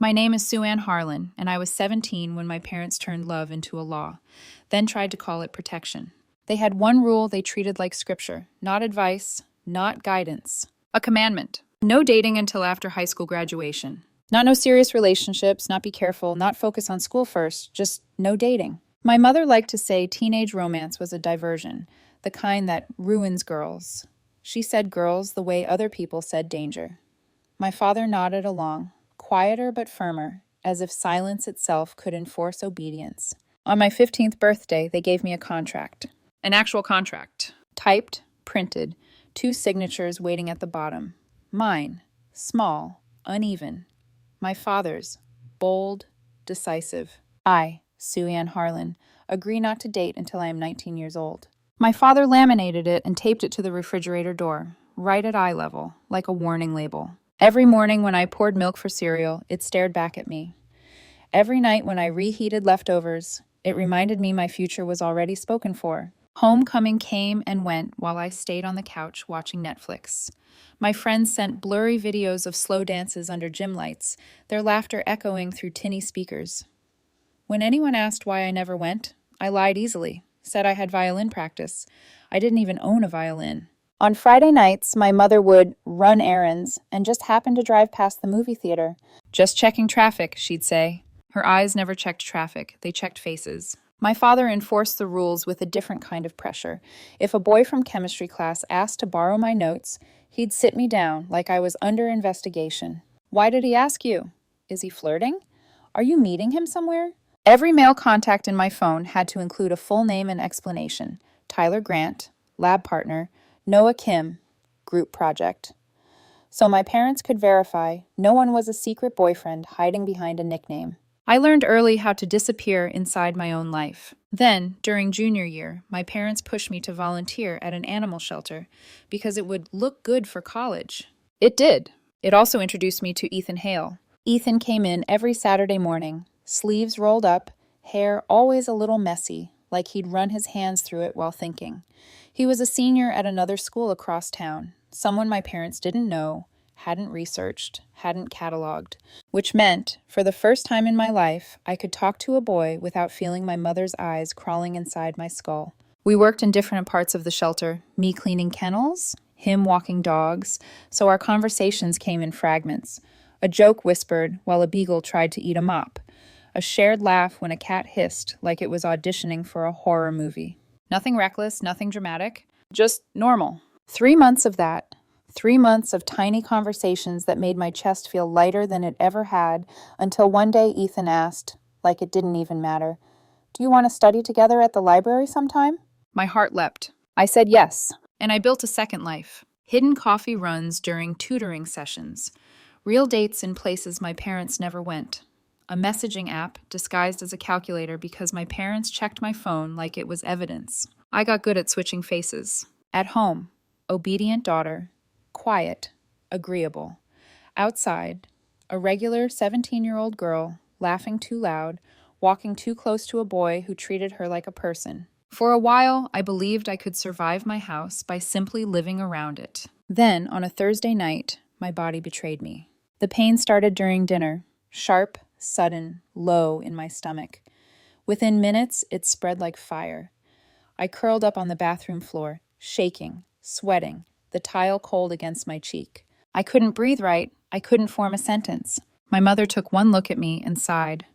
My name is Sue Ann Harlan, and I was 17 when my parents turned love into a law, then tried to call it protection. They had one rule they treated like scripture, not advice, not guidance. A commandment. No dating until after high school graduation. Not no serious relationships, not be careful, not focus on school first, just no dating. My mother liked to say teenage romance was a diversion, the kind that ruins girls. She said girls the way other people said danger. My father nodded along, quieter but firmer, as if silence itself could enforce obedience. On my 15th birthday, they gave me a contract. An actual contract. Typed, printed, 2 signatures waiting at the bottom. Mine, small, uneven. My father's, bold, decisive. I, Sue Ann Harlan, agree not to date until I am 19 years old. My father laminated it and taped it to the refrigerator door, right at eye level, like a warning label. Every morning when I poured milk for cereal, it stared back at me. Every night when I reheated leftovers, it reminded me my future was already spoken for. Homecoming came and went while I stayed on the couch watching Netflix. My friends sent blurry videos of slow dances under gym lights, their laughter echoing through tinny speakers. When anyone asked why I never went, I lied easily, said I had violin practice. I didn't even own a violin. On Friday nights, my mother would run errands and just happen to drive past the movie theater. Just checking traffic, she'd say. Her eyes never checked traffic, they checked faces. My father enforced the rules with a different kind of pressure. If a boy from chemistry class asked to borrow my notes, he'd sit me down like I was under investigation. Why did he ask you? Is he flirting? Are you meeting him somewhere? Every male contact in my phone had to include a full name and explanation. Tyler Grant, lab partner, Noah Kim, group project. So my parents could verify no one was a secret boyfriend hiding behind a nickname. I learned early how to disappear inside my own life. Then, during junior year, my parents pushed me to volunteer at an animal shelter because it would look good for college. It did. It also introduced me to Ethan Hale. Ethan came in every Saturday morning, sleeves rolled up, hair always a little messy, like he'd run his hands through it while thinking. He was a senior at another school across town, someone my parents didn't know, hadn't researched, hadn't cataloged, which meant, for the first time in my life, I could talk to a boy without feeling my mother's eyes crawling inside my skull. We worked in different parts of the shelter, me cleaning kennels, him walking dogs, so our conversations came in fragments. A joke whispered while a beagle tried to eat a mop. A shared laugh when a cat hissed like it was auditioning for a horror movie. Nothing reckless, nothing dramatic, just normal. 3 months of that. 3 months of tiny conversations that made my chest feel lighter than it ever had, until one day Ethan asked, like it didn't even matter, "Do you want to study together at the library sometime?" My heart leapt. I said yes, and I built a second life. Hidden coffee runs during tutoring sessions. Real dates in places my parents never went. A messaging app disguised as a calculator because my parents checked my phone like it was evidence. I got good at switching faces. At home, obedient daughter, quiet, agreeable. Outside, a regular 17-year-old girl, laughing too loud, walking too close to a boy who treated her like a person. For a while, I believed I could survive my house by simply living around it. Then, on a Thursday night, my body betrayed me. The pain started during dinner, sharp, sudden, low in my stomach. Within minutes, it spread like fire. I curled up on the bathroom floor, shaking, sweating, the tile cold against my cheek. I couldn't breathe right. I couldn't form a sentence. My mother took one look at me and sighed.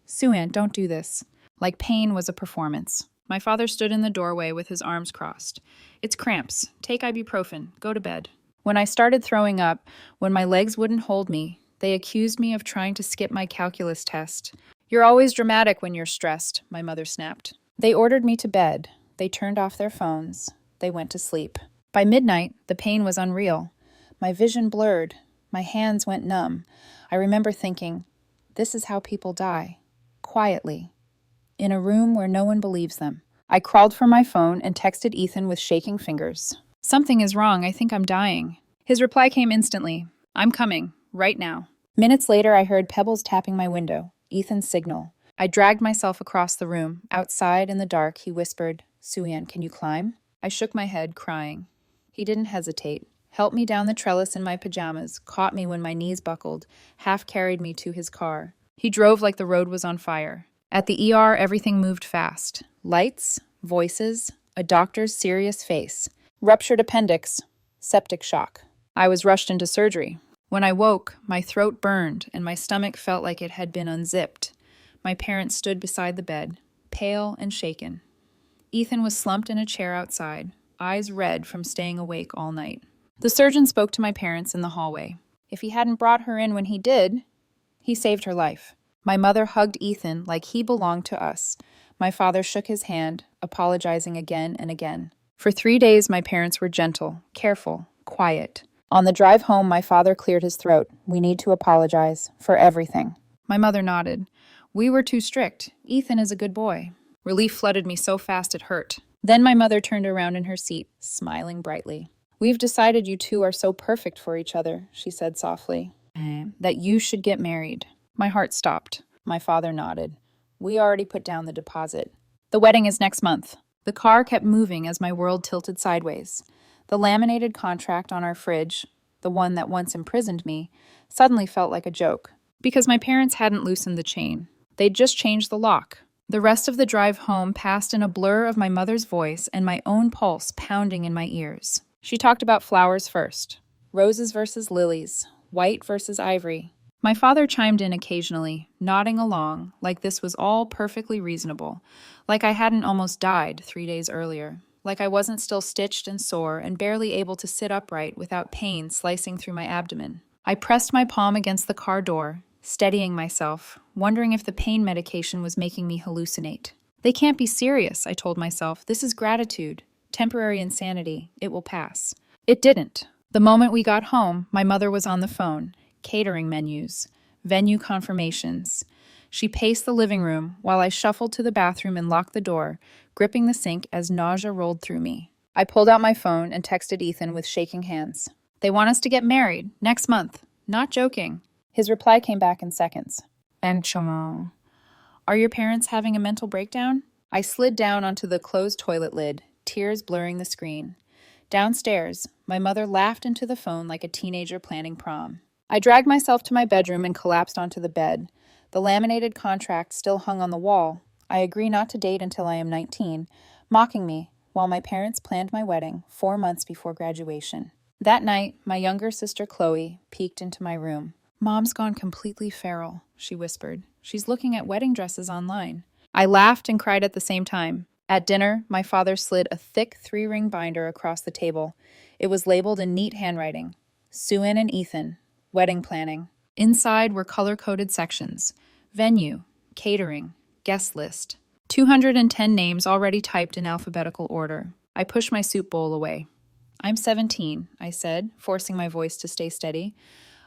"Sue Ann, don't do this." Like pain was a performance. My father stood in the doorway with his arms crossed. "It's cramps. Take ibuprofen. Go to bed." When I started throwing up, when my legs wouldn't hold me, they accused me of trying to skip my calculus test. "You're always dramatic when you're stressed," my mother snapped. They ordered me to bed. They turned off their phones. They went to sleep. By midnight, the pain was unreal. My vision blurred. My hands went numb. I remember thinking, this is how people die. Quietly. In a room where no one believes them. I crawled for my phone and texted Ethan with shaking fingers. "Something is wrong. I think I'm dying." His reply came instantly. "I'm coming. Right now." Minutes later, I heard pebbles tapping my window. Ethan's signal. I dragged myself across the room. Outside, in the dark, he whispered, "Sue Ann, can you climb?" I shook my head, crying. He didn't hesitate. helped me down the trellis in my pajamas, caught me when my knees buckled, half carried me to his car. He drove like the road was on fire. At the ER, everything moved fast. Lights, voices, a doctor's serious face. Ruptured appendix, septic shock. I was rushed into surgery. When I woke, my throat burned and my stomach felt like it had been unzipped. My parents stood beside the bed, pale and shaken. Ethan was slumped in a chair outside, eyes red from staying awake all night. The surgeon spoke to my parents in the hallway. If he hadn't brought her in when he did, he saved her life. My mother hugged Ethan like he belonged to us. My father shook his hand, apologizing again and again. For 3 days, my parents were gentle, careful, quiet. On the drive home, my father cleared his throat. We need to apologize for everything. My mother nodded. We were too strict. Ethan is a good boy. Relief flooded me so fast it hurt. Then my mother turned around in her seat, smiling brightly. We've decided you two are so perfect for each other, she said softly, that you should get married. My heart stopped. My father nodded. We already put down the deposit. The wedding is next month. The car kept moving as my world tilted sideways. The laminated contract on our fridge, the one that once imprisoned me, suddenly felt like a joke, because my parents hadn't loosened the chain. They'd just changed the lock. The rest of the drive home passed in a blur of my mother's voice and my own pulse pounding in my ears. She talked about flowers first. Roses versus lilies, white versus ivory. My father chimed in occasionally, nodding along, like this was all perfectly reasonable, like I hadn't almost died 3 days earlier, like I wasn't still stitched and sore and barely able to sit upright without pain slicing through my abdomen. I pressed my palm against the car door, steadying myself, wondering if the pain medication was making me hallucinate. They can't be serious, I told myself. This is gratitude, temporary insanity. It will pass. It didn't. The moment we got home, my mother was on the phone, catering menus, venue confirmations. She paced the living room while I shuffled to the bathroom and locked the door, gripping the sink as nausea rolled through me. I pulled out my phone and texted Ethan with shaking hands. They want us to get married next month. Not joking. His reply came back in seconds. Are your parents having a mental breakdown? I slid down onto the closed toilet lid, tears blurring the screen. Downstairs, my mother laughed into the phone like a teenager planning prom. I dragged myself to my bedroom and collapsed onto the bed. The laminated contract still hung on the wall. I agree not to date until I am 19, mocking me while my parents planned my wedding 4 months before graduation. That night, my younger sister Chloe peeked into my room. Mom's gone completely feral, she whispered. She's looking at wedding dresses online. I laughed and cried at the same time. At dinner, my father slid a thick 3-ring binder across the table. It was labeled in neat handwriting. Sue-Ann and Ethan. Wedding planning. Inside were color-coded sections. Venue, catering, guest list. 210 names already typed in alphabetical order. I pushed my soup bowl away. I'm 17, I said, forcing my voice to stay steady.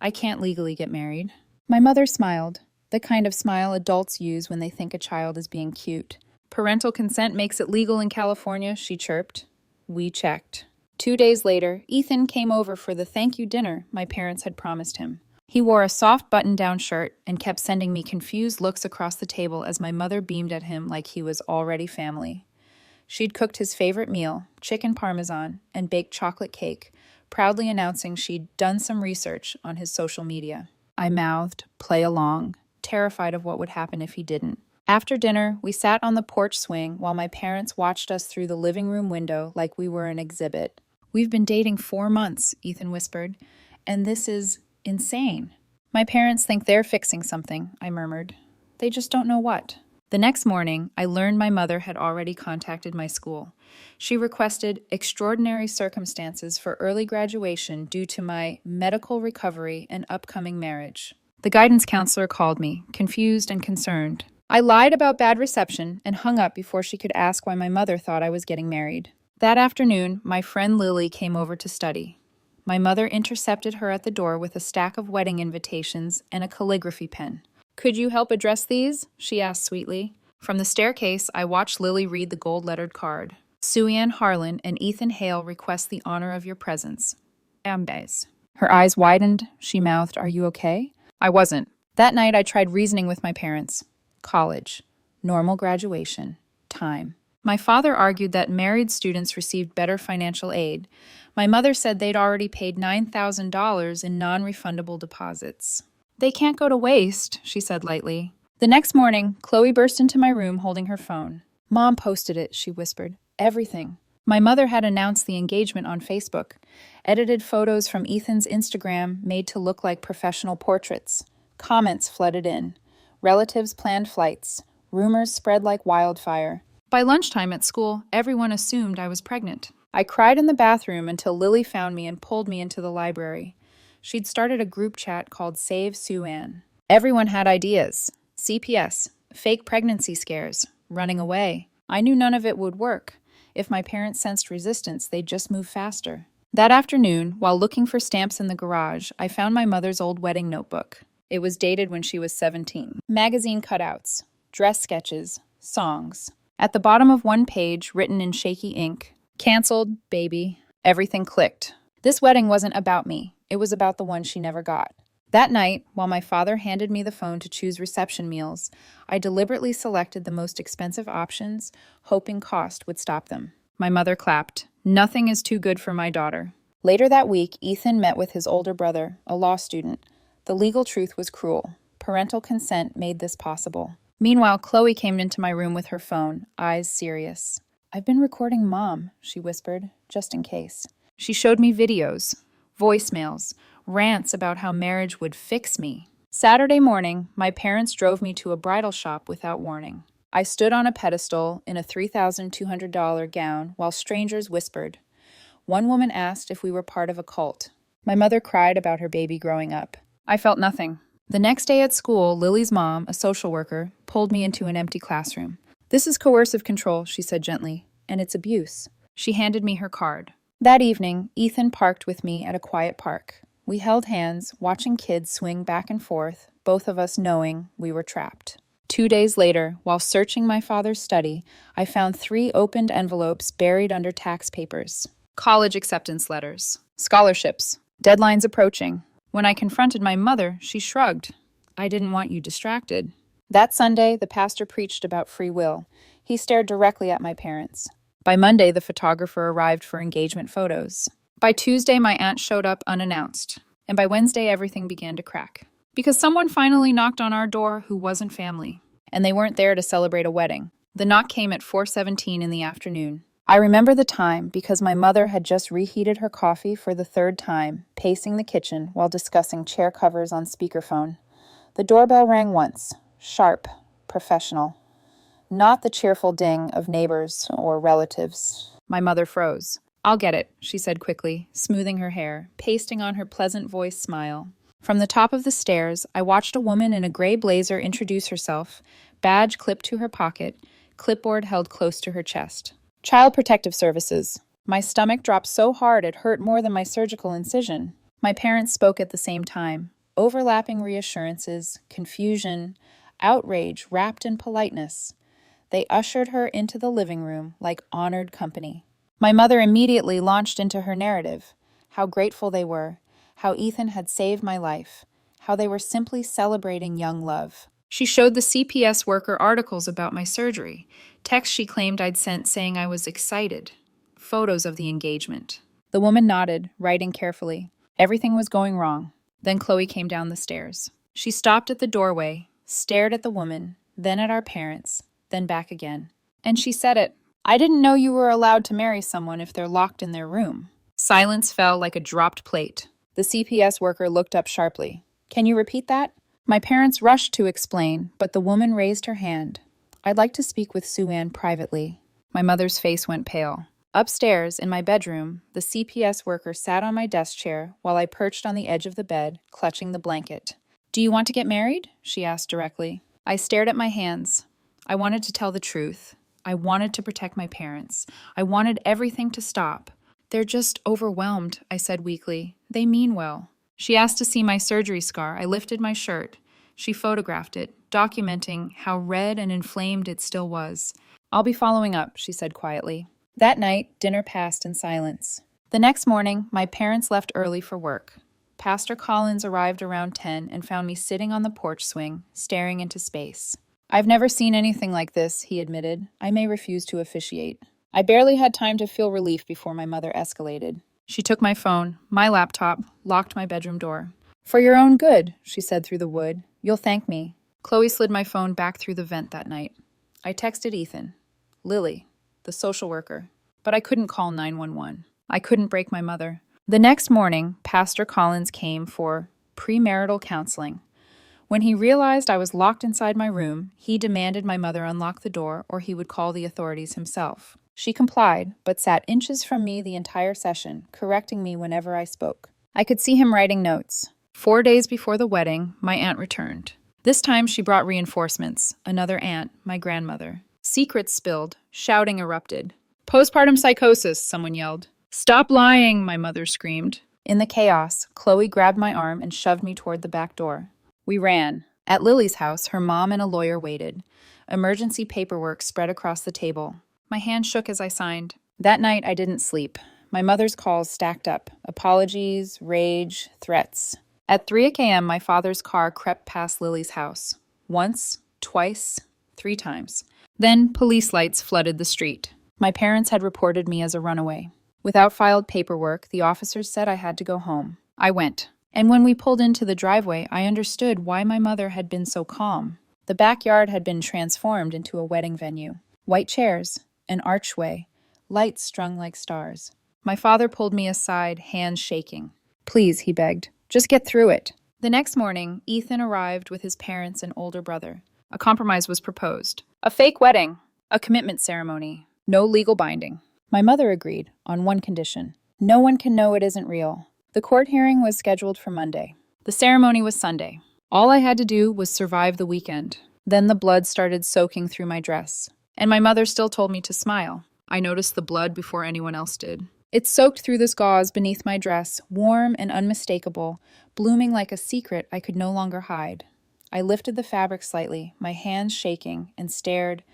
I can't legally get married. My mother smiled, the kind of smile adults use when they think a child is being cute. Parental consent makes it legal in California, she chirped. We checked. 2 days later, Ethan came over for the thank you dinner my parents had promised him. He wore a soft button-down shirt and kept sending me confused looks across the table as my mother beamed at him like he was already family. She'd cooked his favorite meal, chicken parmesan, and baked chocolate cake, proudly announcing she'd done some research on his social media. I mouthed, play along, terrified of what would happen if he didn't. After dinner, we sat on the porch swing while my parents watched us through the living room window like we were an exhibit. We've been dating 4 months, Ethan whispered, and this is insane. My parents think they're fixing something, I murmured. They just don't know what. The next morning, I learned my mother had already contacted my school. She requested extraordinary circumstances for early graduation due to my medical recovery and upcoming marriage. The guidance counselor called me, confused and concerned. I lied about bad reception and hung up before she could ask why my mother thought I was getting married. That afternoon, my friend Lily came over to study. My mother intercepted her at the door with a stack of wedding invitations and a calligraphy pen. Could you help address these? She asked sweetly. From the staircase, I watched Lily read the gold-lettered card. Sue-Ann Harlan and Ethan Hale request the honor of your presence. Ambes. Her eyes widened. She mouthed, "Are you okay?" I wasn't. That night, I tried reasoning with my parents. College. Normal graduation. Time. My father argued that married students received better financial aid. My mother said they'd already paid $9,000 in non-refundable deposits. They can't go to waste, she said lightly. The next morning, Chloe burst into my room holding her phone. Mom posted it, she whispered. Everything. My mother had announced the engagement on Facebook. Edited photos from Ethan's Instagram made to look like professional portraits. Comments flooded in. Relatives planned flights. Rumors spread like wildfire. By lunchtime at school, everyone assumed I was pregnant. I cried in the bathroom until Lily found me and pulled me into the library. She'd started a group chat called Save Sue Ann. Everyone had ideas. CPS, fake pregnancy scares, running away. I knew none of it would work. If my parents sensed resistance, they'd just move faster. That afternoon, while looking for stamps in the garage, I found my mother's old wedding notebook. It was dated when she was 17. Magazine cutouts, dress sketches, songs. At the bottom of one page, written in shaky ink, "Canceled, baby." Everything clicked. This wedding wasn't about me. It was about the one she never got. That night, while my father handed me the phone to choose reception meals, I deliberately selected the most expensive options, hoping cost would stop them. My mother clapped. Nothing is too good for my daughter. Later that week, Ethan met with his older brother, a law student. The legal truth was cruel. Parental consent made this possible. Meanwhile, Chloe came into my room with her phone, eyes serious. "I've been recording Mom," she whispered, just in case. She showed me videos, voicemails, rants about how marriage would fix me. Saturday morning, my parents drove me to a bridal shop without warning. I stood on a pedestal in a $3,200 gown while strangers whispered. One woman asked if we were part of a cult. My mother cried about her baby growing up. I felt nothing. The next day at school, Lily's mom, a social worker, pulled me into an empty classroom. "This is coercive control," she said gently, "and it's abuse." She handed me her card. That evening, Ethan parked with me at a quiet park. We held hands, watching kids swing back and forth, both of us knowing we were trapped. 2 days later, while searching my father's study, I found 3 opened envelopes buried under tax papers. College acceptance letters. Scholarships. Deadlines approaching. When I confronted my mother, she shrugged. "I didn't want you distracted." That Sunday, the pastor preached about free will. He stared directly at my parents. By Monday, the photographer arrived for engagement photos. By Tuesday, my aunt showed up unannounced. And by Wednesday, everything began to crack. Because someone finally knocked on our door who wasn't family. And they weren't there to celebrate a wedding. The knock came at 4:17 in the afternoon. I remember the time because my mother had just reheated her coffee for the 3rd time, pacing the kitchen while discussing chair covers on speakerphone. The doorbell rang once, sharp, professional. Not the cheerful ding of neighbors or relatives. My mother froze. "I'll get it," she said quickly, smoothing her hair, pasting on her pleasant voice smile. From the top of the stairs, I watched a woman in a gray blazer introduce herself, badge clipped to her pocket, clipboard held close to her chest. "Child Protective Services." My stomach dropped so hard it hurt more than my surgical incision. My parents spoke at the same time. Overlapping reassurances, confusion, outrage wrapped in politeness. They ushered her into the living room like honored company. My mother immediately launched into her narrative. How grateful they were. How Ethan had saved my life. How they were simply celebrating young love. She showed the CPS worker articles about my surgery, texts she claimed I'd sent saying I was excited, photos of the engagement. The woman nodded, writing carefully. Everything was going wrong. Then Chloe came down the stairs. She stopped at the doorway, stared at the woman, then at our parents, then back again. And she said it. "I didn't know you were allowed to marry someone if they're locked in their room." Silence fell like a dropped plate. The CPS worker looked up sharply. "Can you repeat that?" My parents rushed to explain, but the woman raised her hand. "I'd like to speak with Sue Ann privately." My mother's face went pale. Upstairs, in my bedroom, the CPS worker sat on my desk chair while I perched on the edge of the bed, clutching the blanket. "Do you want to get married?" she asked directly. I stared at my hands. I wanted to tell the truth. I wanted to protect my parents. I wanted everything to stop. "They're just overwhelmed," I said weakly. "They mean well." She asked to see my surgery scar. I lifted my shirt. She photographed it, documenting how red and inflamed it still was. "I'll be following up," she said quietly. That night, dinner passed in silence. The next morning, my parents left early for work. Pastor Collins arrived around 10 and found me sitting on the porch swing, staring into space. I've never seen anything like this, he admitted. I may refuse to officiate. I barely had time to feel relief before my mother escalated. She took my phone, my laptop, locked my bedroom door. For your own good, she said through the wood. You'll thank me. Chloe slid my phone back through the vent that night. I texted Ethan. Lily, the social worker. But I couldn't call 911. I couldn't break my mother. The next morning, Pastor Collins came for premarital counseling. When he realized I was locked inside my room, he demanded my mother unlock the door or he would call the authorities himself. She complied, but sat inches from me the entire session, correcting me whenever I spoke. I could see him writing notes. 4 days before the wedding, my aunt returned. This time she brought reinforcements. Another aunt, my grandmother. Secrets spilled. Shouting erupted. Postpartum psychosis, someone yelled. Stop lying, my mother screamed. In the chaos, Chloe grabbed my arm and shoved me toward the back door. We ran. At Lily's house, her mom and a lawyer waited. Emergency paperwork spread across the table. My hand shook as I signed. That night, I didn't sleep. My mother's calls stacked up. Apologies, rage, threats. At 3 a.m., my father's car crept past Lily's house. Once, twice, 3 times. Then, police lights flooded the street. My parents had reported me as a runaway. Without filed paperwork, the officers said I had to go home. I went. And when we pulled into the driveway, I understood why my mother had been so calm. The backyard had been transformed into a wedding venue. White chairs, an archway, lights strung like stars. My father pulled me aside, hands shaking. Please, he begged, just get through it. The next morning, Ethan arrived with his parents and older brother. A compromise was proposed. A fake wedding, a commitment ceremony, no legal binding. My mother agreed, on one condition. No one can know it isn't real. The court hearing was scheduled for Monday. The ceremony was Sunday. All I had to do was survive the weekend. Then the blood started soaking through my dress. And my mother still told me to smile. I noticed the blood before anyone else did. It soaked through this gauze beneath my dress, warm and unmistakable, blooming like a secret I could no longer hide. I lifted the fabric slightly, my hands shaking, and stared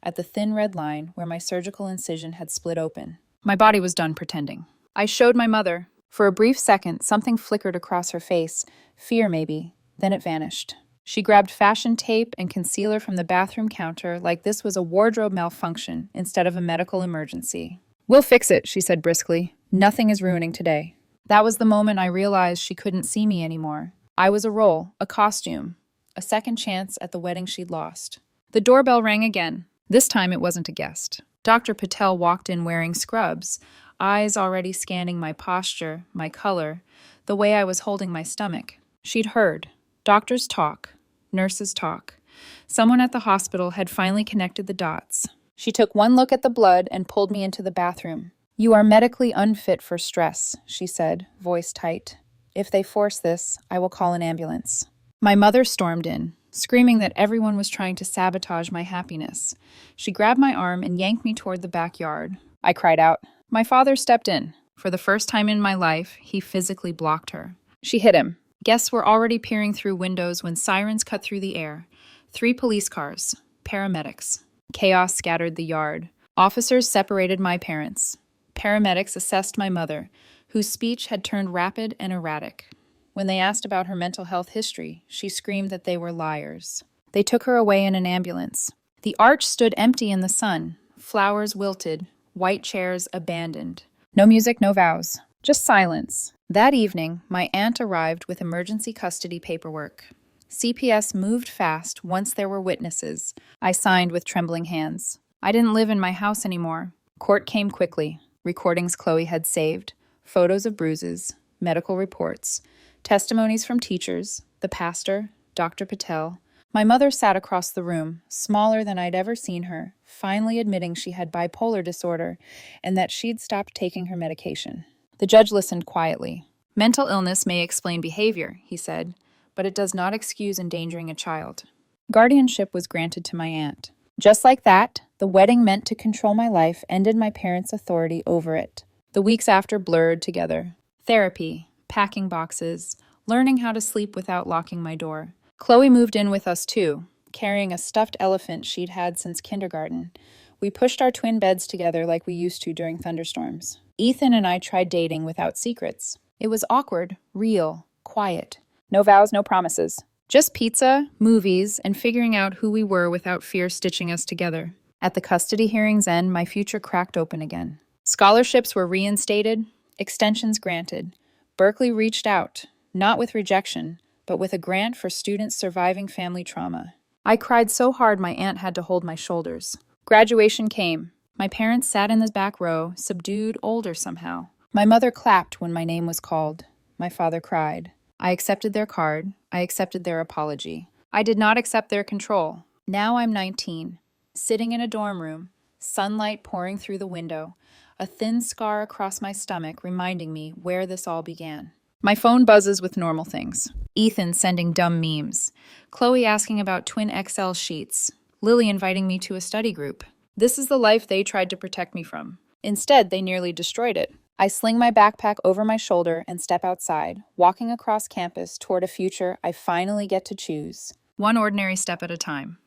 at the thin red line where my surgical incision had split open. My body was done pretending. I showed my mother. For a brief second, something flickered across her face, fear maybe, then it vanished. She grabbed fashion tape and concealer from the bathroom counter like this was a wardrobe malfunction instead of a medical emergency. We'll fix it, she said briskly. Nothing is ruining today. That was the moment I realized she couldn't see me anymore. I was a role, a costume, a second chance at the wedding she'd lost. The doorbell rang again. This time it wasn't a guest. Dr. Patel walked in wearing scrubs, eyes already scanning my posture, my color, the way I was holding my stomach. She'd heard. Doctors talk. Nurses talk. Someone at the hospital had finally connected the dots. She took one look at the blood and pulled me into the bathroom. You are medically unfit for stress, she said, voice tight. If they force this, I will call an ambulance. My mother stormed in, screaming that everyone was trying to sabotage my happiness. She grabbed my arm and yanked me toward the backyard. I cried out. My father stepped in. For the first time in my life, he physically blocked her. She hit him. Guests were already peering through windows when sirens cut through the air. 3 police cars. Paramedics. Chaos scattered the yard. Officers separated my parents. Paramedics assessed my mother, whose speech had turned rapid and erratic. When they asked about her mental health history, she screamed that they were liars. They took her away in an ambulance. The arch stood empty in the sun. Flowers wilted. White chairs abandoned. No music, no vows. Just silence. That evening, my aunt arrived with emergency custody paperwork. CPS moved fast once there were witnesses. I signed with trembling hands. I didn't live in my house anymore. Court came quickly. Recordings Chloe had saved, photos of bruises, medical reports, testimonies from teachers, the pastor, Dr. Patel. My mother sat across the room, smaller than I'd ever seen her, finally admitting she had bipolar disorder and that she'd stopped taking her medication. The judge listened quietly. Mental illness may explain behavior, he said, but it does not excuse endangering a child. Guardianship was granted to my aunt. Just like that, the wedding meant to control my life ended my parents' authority over it. The weeks after blurred together. Therapy, packing boxes, learning how to sleep without locking my door. Chloe moved in with us too, carrying a stuffed elephant she'd had since kindergarten. We pushed our twin beds together like we used to during thunderstorms. Ethan and I tried dating without secrets. It was awkward, real, quiet. No vows, no promises. Just pizza, movies, and figuring out who we were without fear stitching us together. At the custody hearing's end, my future cracked open again. Scholarships were reinstated, extensions granted. Berkeley reached out, not with rejection, but with a grant for students surviving family trauma. I cried so hard my aunt had to hold my shoulders. Graduation came. My parents sat in the back row, subdued, older somehow. My mother clapped when my name was called. My father cried. I accepted their card. I accepted their apology. I did not accept their control. Now I'm 19, sitting in a dorm room, sunlight pouring through the window, a thin scar across my stomach reminding me where this all began. My phone buzzes with normal things. Ethan sending dumb memes. Chloe asking about twin XL sheets. Lily inviting me to a study group. This is the life they tried to protect me from. Instead, they nearly destroyed it. I sling my backpack over my shoulder and step outside, walking across campus toward a future I finally get to choose. One ordinary step at a time.